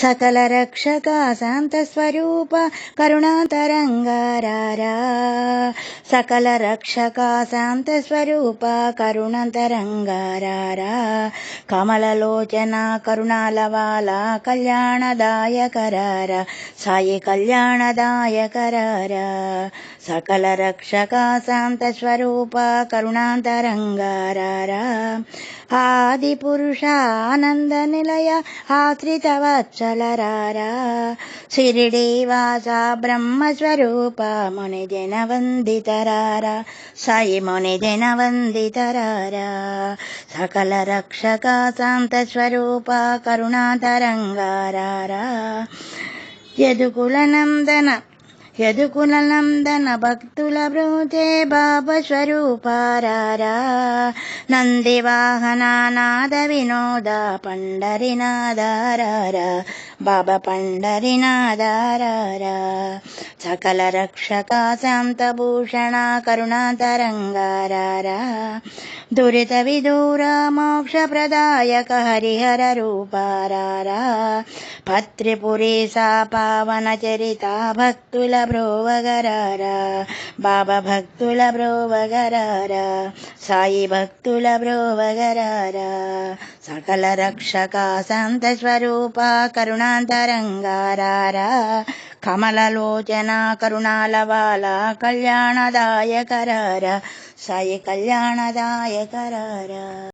సకల రక్షక శాంత స్వరూప కరుణాతరంగారారా. సకల రక్షక శాంత స్వరూప కరుణాతరంగారారా. కమలలోచన కరుణాలవాల కళ్యాణదాయకరారా. సాయి కళ్యాణదాయకరారా. సకల రక్షక శాంత స్వరూప కరుణాతరంగారారా. ఆది పురుష ఆనంద నిలయ ఆశ్రిత వత్సలరారా. షిరిడి వాస బ్రహ్మస్వరూప ముని జన వందితరారా. సాయి ముని జన వందితరారా. సకల రక్షక శాంత స్వరూప కరుణాతరంగారారా. యదుకుల నందన భక్తుల బ్రోచే బాబా స్వరూపారారా. నంది వాహన నాద వినోద పండరినాదారారా. బాబా పండరినాదారారా. సకల రక్షక శాంత భూషణ కరుణాతరంగారారా. దురిత విదూర మోక్ష ప్రదాయక హరిహర రూపారారా. పత్రిపురీసా పావన చరిత భక్తుల బ్రోవగరారా. బాబా భక్తుల బ్రోవగరారా. సాయి భక్తుల బ్రోవగరారా. సకల రక్షక శాంత స్వరూప కరుణాతరంగారారా. కమలలోచన కరుణాలవాల కళ్యాణదాయకరారా. సాయి కళ్యాణదాయకరారా.